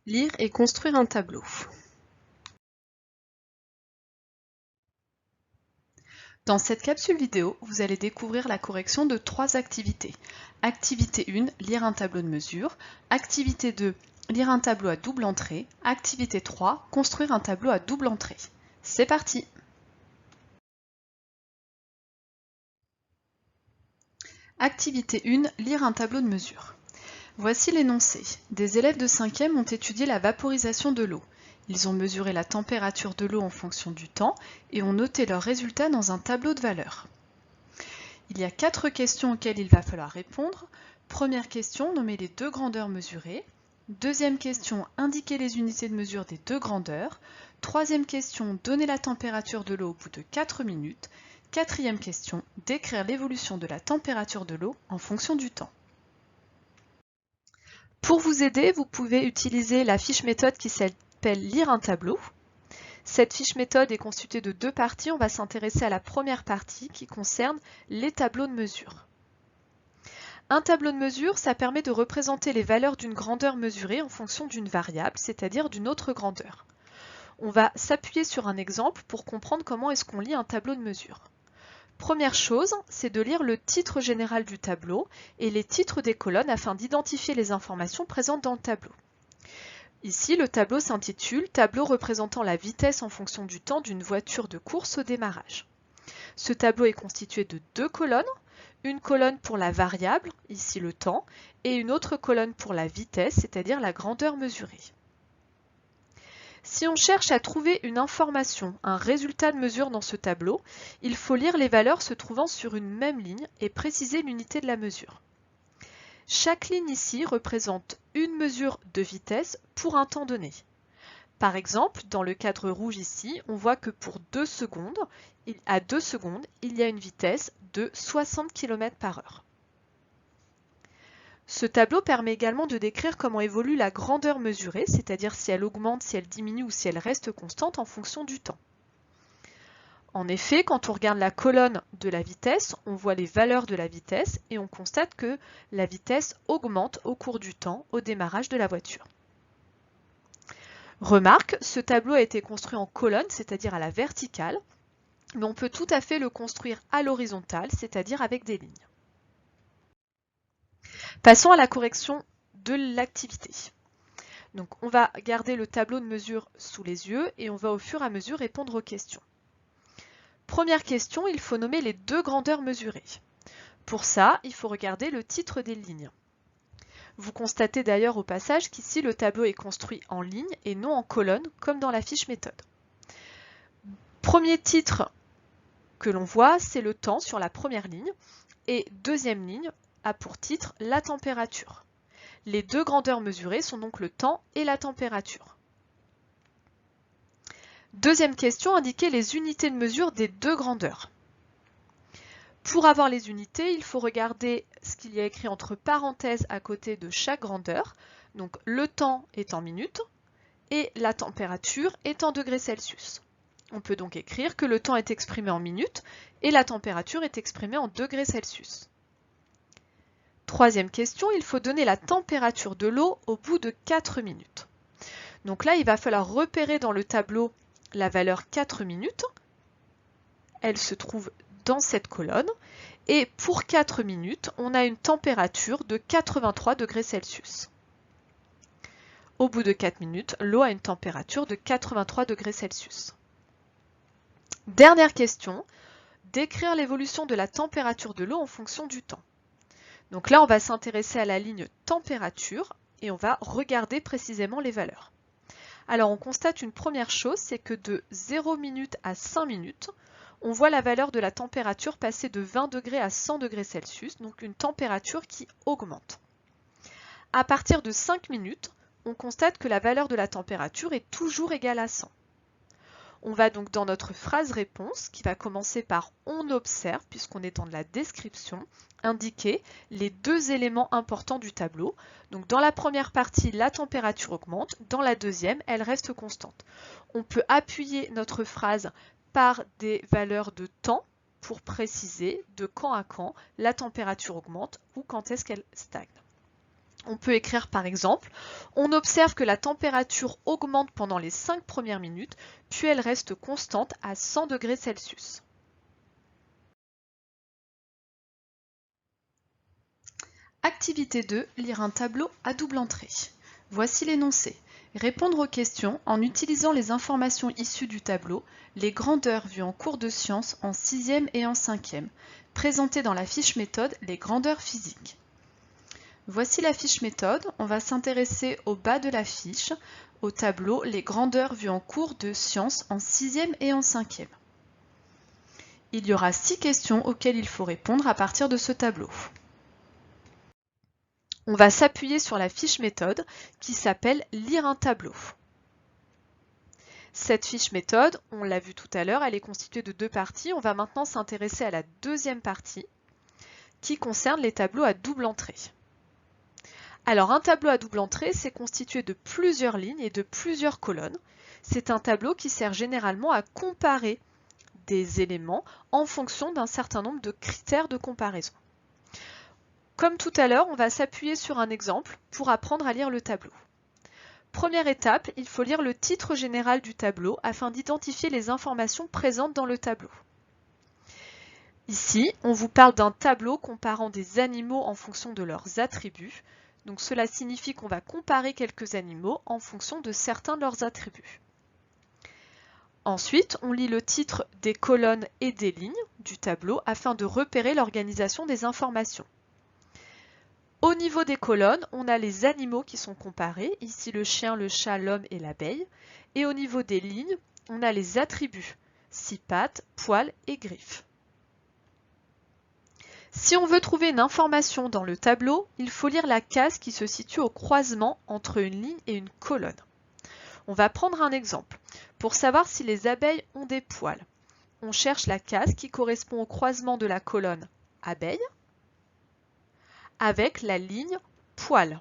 Lire et construire un tableau. Dans cette capsule vidéo, vous allez découvrir la correction de 3 activités. Activité 1, lire un tableau de mesure. Activité 2, lire un tableau à double entrée. Activité 3, construire un tableau à double entrée. C'est parti! Activité 1, lire un tableau de mesure. Voici l'énoncé. Des élèves de 5e ont étudié la vaporisation de l'eau. Ils ont mesuré la température de l'eau en fonction du temps et ont noté leurs résultats dans un tableau de valeurs. Il y a 4 questions auxquelles il va falloir répondre. Première question, nommer les 2 grandeurs mesurées. Deuxième question, indiquer les unités de mesure des 2 grandeurs. Troisième question, donner la température de l'eau au bout de 4 minutes. Quatrième question, décrire l'évolution de la température de l'eau en fonction du temps. Pour vous aider, vous pouvez utiliser la fiche méthode qui s'appelle « Lire un tableau ». Cette fiche méthode est constituée de 2 parties. On va s'intéresser à la première partie qui concerne les tableaux de mesure. Un tableau de mesure, ça permet de représenter les valeurs d'une grandeur mesurée en fonction d'une variable, c'est-à-dire d'une autre grandeur. On va s'appuyer sur un exemple pour comprendre comment est-ce qu'on lit un tableau de mesure. Première chose, c'est de lire le titre général du tableau et les titres des colonnes afin d'identifier les informations présentes dans le tableau. Ici, le tableau s'intitule « Tableau représentant la vitesse en fonction du temps d'une voiture de course au démarrage ». Ce tableau est constitué de 2 colonnes, une colonne pour la variable, ici le temps, et une autre colonne pour la vitesse, c'est-à-dire la grandeur mesurée. Si on cherche à trouver une information, un résultat de mesure dans ce tableau, il faut lire les valeurs se trouvant sur une même ligne et préciser l'unité de la mesure. Chaque ligne ici représente une mesure de vitesse pour un temps donné. Par exemple, dans le cadre rouge ici, on voit que pour 2 secondes, à 2 secondes, il y a une vitesse de 60 km/h. Ce tableau permet également de décrire comment évolue la grandeur mesurée, c'est-à-dire si elle augmente, si elle diminue ou si elle reste constante en fonction du temps. En effet, quand on regarde la colonne de la vitesse, on voit les valeurs de la vitesse et on constate que la vitesse augmente au cours du temps au démarrage de la voiture. Remarque, ce tableau a été construit en colonne, c'est-à-dire à la verticale, mais on peut tout à fait le construire à l'horizontale, c'est-à-dire avec des lignes. Passons à la correction de l'activité. Donc, on va garder le tableau de mesure sous les yeux et on va au fur et à mesure répondre aux questions. Première question, il faut nommer les 2 grandeurs mesurées. Pour ça, il faut regarder le titre des lignes. Vous constatez d'ailleurs au passage qu'ici le tableau est construit en ligne et non en colonne comme dans la fiche méthode. Premier titre que l'on voit, c'est le temps sur la première ligne et deuxième ligne a pour titre la température. Les 2 grandeurs mesurées sont donc le temps et la température. Deuxième question, indiquer les unités de mesure des 2 grandeurs. Pour avoir les unités, il faut regarder ce qu'il y a écrit entre parenthèses à côté de chaque grandeur. Donc le temps est en minutes et la température est en degrés Celsius. On peut donc écrire que le temps est exprimé en minutes et la température est exprimée en degrés Celsius. Troisième question, il faut donner la température de l'eau au bout de 4 minutes. Donc là, il va falloir repérer dans le tableau la valeur 4 minutes. Elle se trouve dans cette colonne. Et pour 4 minutes, on a une température de 83 degrés Celsius. Au bout de 4 minutes, l'eau a une température de 83 degrés Celsius. Dernière question, décrire l'évolution de la température de l'eau en fonction du temps. Donc là, on va s'intéresser à la ligne température et on va regarder précisément les valeurs. Alors, on constate une première chose, c'est que de 0 minutes à 5 minutes, on voit la valeur de la température passer de 20 degrés à 100 degrés Celsius, donc une température qui augmente. À partir de 5 minutes, on constate que la valeur de la température est toujours égale à 100. On va donc dans notre phrase réponse, qui va commencer par « on observe », puisqu'on est dans la description, indiquer les 2 éléments importants du tableau. Donc dans la première partie, la température augmente, dans la deuxième, elle reste constante. On peut appuyer notre phrase par des valeurs de temps pour préciser de quand à quand la température augmente ou quand est-ce qu'elle stagne. On peut écrire par exemple, on observe que la température augmente pendant les 5 premières minutes, puis elle reste constante à 100 degrés Celsius. Activité 2, lire un tableau à double entrée. Voici l'énoncé. Répondre aux questions en utilisant les informations issues du tableau, les grandeurs vues en cours de sciences en 6e et en 5e, présentées dans la fiche méthode les grandeurs physiques. Voici la fiche méthode, on va s'intéresser au bas de la fiche, au tableau les grandeurs vues en cours de sciences en 6e et en 5e. Il y aura 6 questions auxquelles il faut répondre à partir de ce tableau. On va s'appuyer sur la fiche méthode qui s'appelle « Lire un tableau ». Cette fiche méthode, on l'a vu tout à l'heure, elle est constituée de 2 parties. On va maintenant s'intéresser à la deuxième partie qui concerne les tableaux à double entrée. Alors un tableau à double entrée, c'est constitué de plusieurs lignes et de plusieurs colonnes. C'est un tableau qui sert généralement à comparer des éléments en fonction d'un certain nombre de critères de comparaison. Comme tout à l'heure, on va s'appuyer sur un exemple pour apprendre à lire le tableau. Première étape, il faut lire le titre général du tableau afin d'identifier les informations présentes dans le tableau. Ici, on vous parle d'un tableau comparant des animaux en fonction de leurs attributs. Donc cela signifie qu'on va comparer quelques animaux en fonction de certains de leurs attributs. Ensuite, on lit le titre des colonnes et des lignes du tableau afin de repérer l'organisation des informations. Au niveau des colonnes, on a les animaux qui sont comparés, ici le chien, le chat, l'homme et l'abeille. Et au niveau des lignes, on a les attributs, 6 pattes, poils et griffes. Si on veut trouver une information dans le tableau, il faut lire la case qui se situe au croisement entre une ligne et une colonne. On va prendre un exemple. Pour savoir si les abeilles ont des poils, on cherche la case qui correspond au croisement de la colonne abeille avec la ligne poil.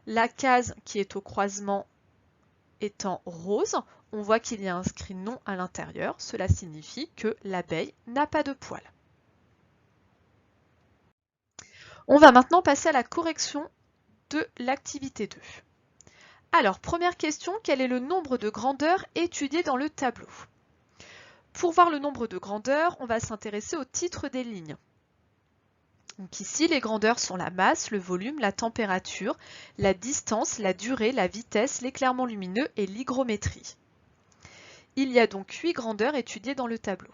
La case qui est au croisement étant rose, on voit qu'il y a inscrit non à l'intérieur. Cela signifie que l'abeille n'a pas de poils. On va maintenant passer à la correction de l'activité 2. Alors, première question, quel est le nombre de grandeurs étudié dans le tableau? Pour voir le nombre de grandeurs, on va s'intéresser au titre des lignes. Donc ici, les grandeurs sont la masse, le volume, la température, la distance, la durée, la vitesse, l'éclairement lumineux et l'hygrométrie. Il y a donc 8 grandeurs étudiées dans le tableau.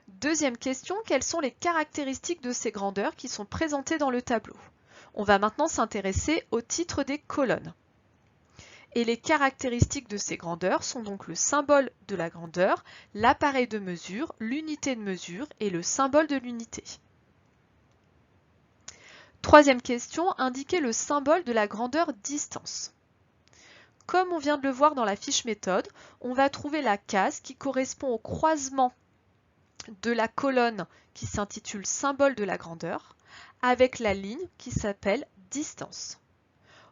Deuxième question, quelles sont les caractéristiques de ces grandeurs qui sont présentées dans le tableau? On va maintenant s'intéresser au titre des colonnes. Et les caractéristiques de ces grandeurs sont donc le symbole de la grandeur, l'appareil de mesure, l'unité de mesure et le symbole de l'unité. Troisième question, indiquez le symbole de la grandeur distance. Comme on vient de le voir dans la fiche méthode, on va trouver la case qui correspond au croisement de la colonne qui s'intitule symbole de la grandeur avec la ligne qui s'appelle distance.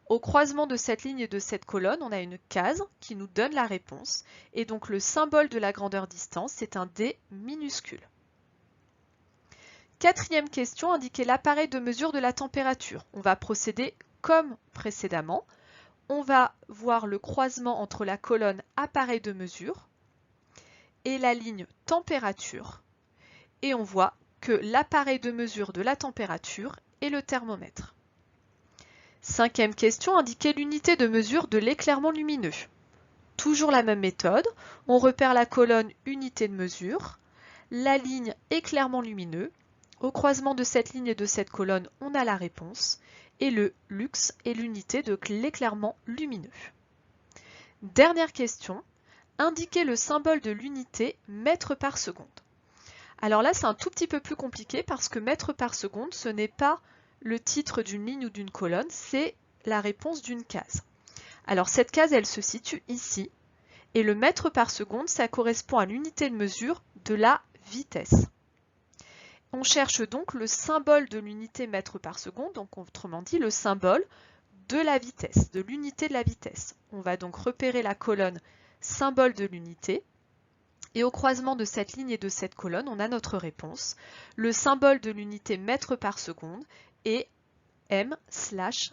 Au croisement de cette ligne et de cette colonne, on a une case qui nous donne la réponse et donc le symbole de la grandeur distance, c'est un D minuscule. Quatrième question, indiquez l'appareil de mesure de la température. On va procéder comme précédemment. On va voir le croisement entre la colonne appareil de mesure et la ligne température. Et on voit que l'appareil de mesure de la température est le thermomètre. Cinquième question, indiquez l'unité de mesure de l'éclairement lumineux. Toujours la même méthode, on repère la colonne unité de mesure, la ligne éclairement lumineux. Au croisement de cette ligne et de cette colonne, on a la réponse et le lux est l'unité de l'éclairement lumineux. Dernière question, indiquez le symbole de l'unité mètres par seconde. Alors là, c'est un tout petit peu plus compliqué parce que mètres par seconde, ce n'est pas le titre d'une ligne ou d'une colonne, c'est la réponse d'une case. Alors cette case, elle se situe ici et le mètre par seconde, ça correspond à l'unité de mesure de la vitesse. On cherche donc le symbole de l'unité mètre par seconde, donc autrement dit le symbole de la vitesse, de l'unité de la vitesse. On va donc repérer la colonne symbole de l'unité et au croisement de cette ligne et de cette colonne, on a notre réponse. Le symbole de l'unité mètre par seconde est M/S.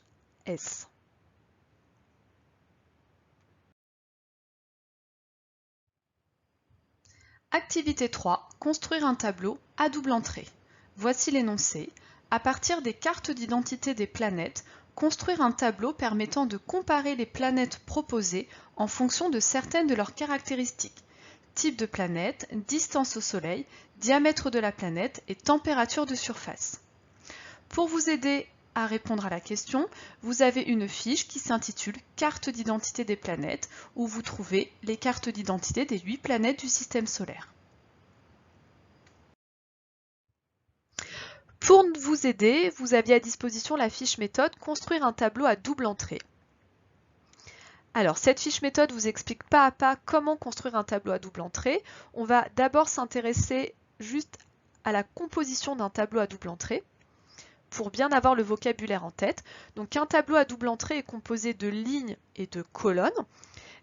Activité 3. Construire un tableau à double entrée. Voici l'énoncé. À partir des cartes d'identité des planètes, construire un tableau permettant de comparer les planètes proposées en fonction de certaines de leurs caractéristiques. Type de planète, distance au Soleil, diamètre de la planète et température de surface. Pour vous aider à répondre à la question, vous avez une fiche qui s'intitule « Carte d'identité des planètes » où vous trouvez les cartes d'identité des 8 planètes du système solaire. Pour vous aider, vous aviez à disposition la fiche méthode « Construire un tableau à double entrée ». Alors, cette fiche méthode vous explique pas à pas comment construire un tableau à double entrée. On va d'abord s'intéresser juste à la composition d'un tableau à double entrée pour bien avoir le vocabulaire en tête. Donc un tableau à double entrée est composé de lignes et de colonnes.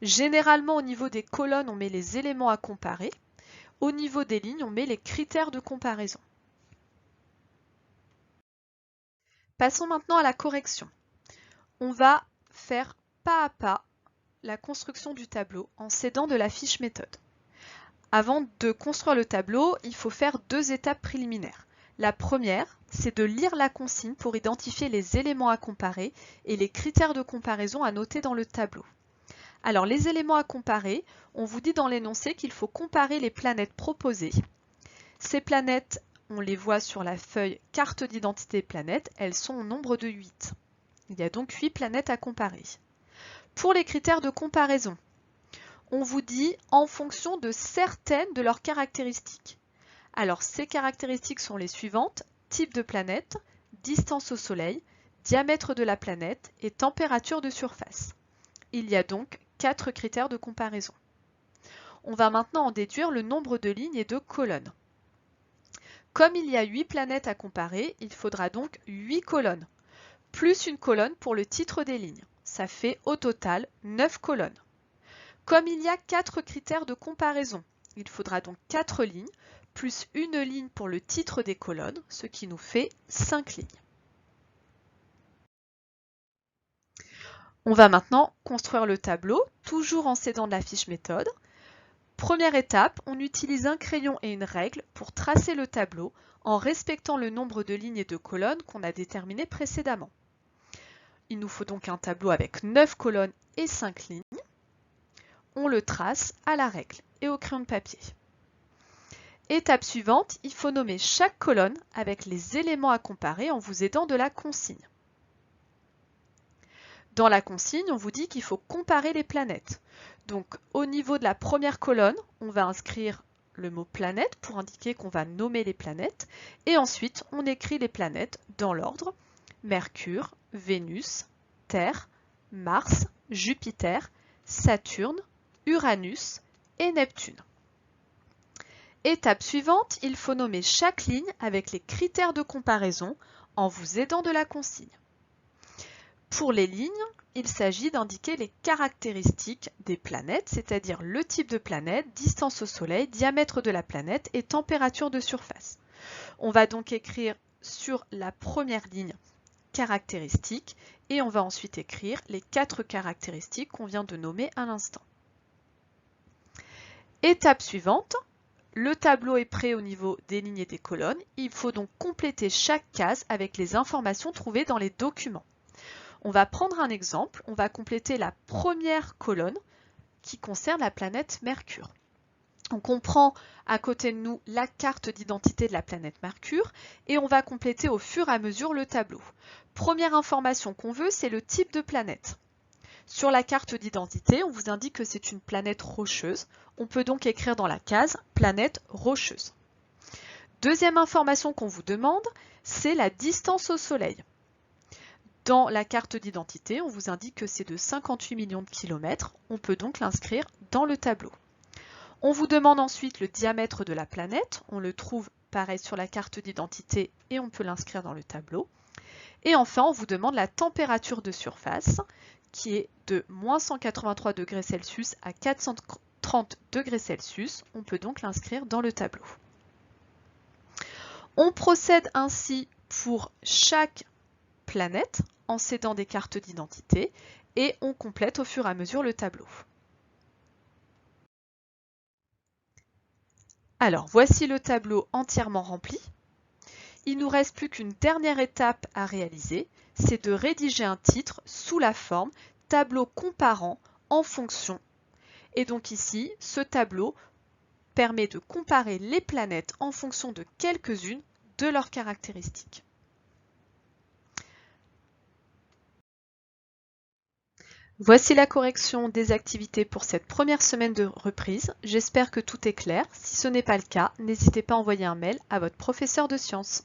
Généralement au niveau des colonnes on met les éléments à comparer. Au niveau des lignes on met les critères de comparaison. Passons maintenant à la correction. On va faire pas à pas la construction du tableau en s'aidant de la fiche méthode. Avant de construire le tableau, il faut faire 2 étapes préliminaires. La première, c'est de lire la consigne pour identifier les éléments à comparer et les critères de comparaison à noter dans le tableau. Alors les éléments à comparer, on vous dit dans l'énoncé qu'il faut comparer les planètes proposées. Ces planètes, on les voit sur la feuille carte d'identité planètes, elles sont au nombre de 8. Il y a donc 8 planètes à comparer. Pour les critères de comparaison, on vous dit en fonction de certaines de leurs caractéristiques. Alors ces caractéristiques sont les suivantes, type de planète, distance au Soleil, diamètre de la planète et température de surface. Il y a donc 4 critères de comparaison. On va maintenant en déduire le nombre de lignes et de colonnes. Comme il y a 8 planètes à comparer, il faudra donc 8 colonnes, plus une colonne pour le titre des lignes. Ça fait au total 9 colonnes. Comme il y a 4 critères de comparaison, il faudra donc 4 lignes, plus une ligne pour le titre des colonnes, ce qui nous fait 5 lignes. On va maintenant construire le tableau, toujours en s'aidant de la fiche méthode. Première étape, on utilise un crayon et une règle pour tracer le tableau en respectant le nombre de lignes et de colonnes qu'on a déterminé précédemment. Il nous faut donc un tableau avec 9 colonnes et 5 lignes. On le trace à la règle et au crayon de papier. Étape suivante, il faut nommer chaque colonne avec les éléments à comparer en vous aidant de la consigne. Dans la consigne, on vous dit qu'il faut comparer les planètes. Donc au niveau de la première colonne, on va inscrire le mot planète pour indiquer qu'on va nommer les planètes. Et ensuite, on écrit les planètes dans l'ordre. Mercure, Vénus, Terre, Mars, Jupiter, Saturne, Uranus et Neptune. Étape suivante, il faut nommer chaque ligne avec les critères de comparaison en vous aidant de la consigne. Pour les lignes, il s'agit d'indiquer les caractéristiques des planètes, c'est-à-dire le type de planète, distance au Soleil, diamètre de la planète et température de surface. On va donc écrire sur la première ligne caractéristiques et on va ensuite écrire les 4 caractéristiques qu'on vient de nommer à l'instant. Étape suivante. Le tableau est prêt au niveau des lignes et des colonnes. Il faut donc compléter chaque case avec les informations trouvées dans les documents. On va prendre un exemple. On va compléter la première colonne qui concerne la planète Mercure. Donc on prend à côté de nous la carte d'identité de la planète Mercure et on va compléter au fur et à mesure le tableau. Première information qu'on veut, c'est le type de planète. Sur la carte d'identité, on vous indique que c'est une planète rocheuse. On peut donc écrire dans la case « planète rocheuse ». Deuxième information qu'on vous demande, c'est la distance au Soleil. Dans la carte d'identité, on vous indique que c'est de 58 millions de kilomètres. On peut donc l'inscrire dans le tableau. On vous demande ensuite le diamètre de la planète. On le trouve pareil sur la carte d'identité et on peut l'inscrire dans le tableau. Et enfin, on vous demande la température de surface qui est de moins 183 degrés Celsius à 430 degrés Celsius. On peut donc l'inscrire dans le tableau. On procède ainsi pour chaque planète en cédant des cartes d'identité et on complète au fur et à mesure le tableau. Alors, voici le tableau entièrement rempli. Il nous reste plus qu'une dernière étape à réaliser, c'est de rédiger un titre sous la forme tableau comparant en fonction. Et donc ici, ce tableau permet de comparer les planètes en fonction de quelques-unes de leurs caractéristiques. Voici la correction des activités pour cette première semaine de reprise. J'espère que tout est clair. Si ce n'est pas le cas, n'hésitez pas à envoyer un mail à votre professeur de sciences.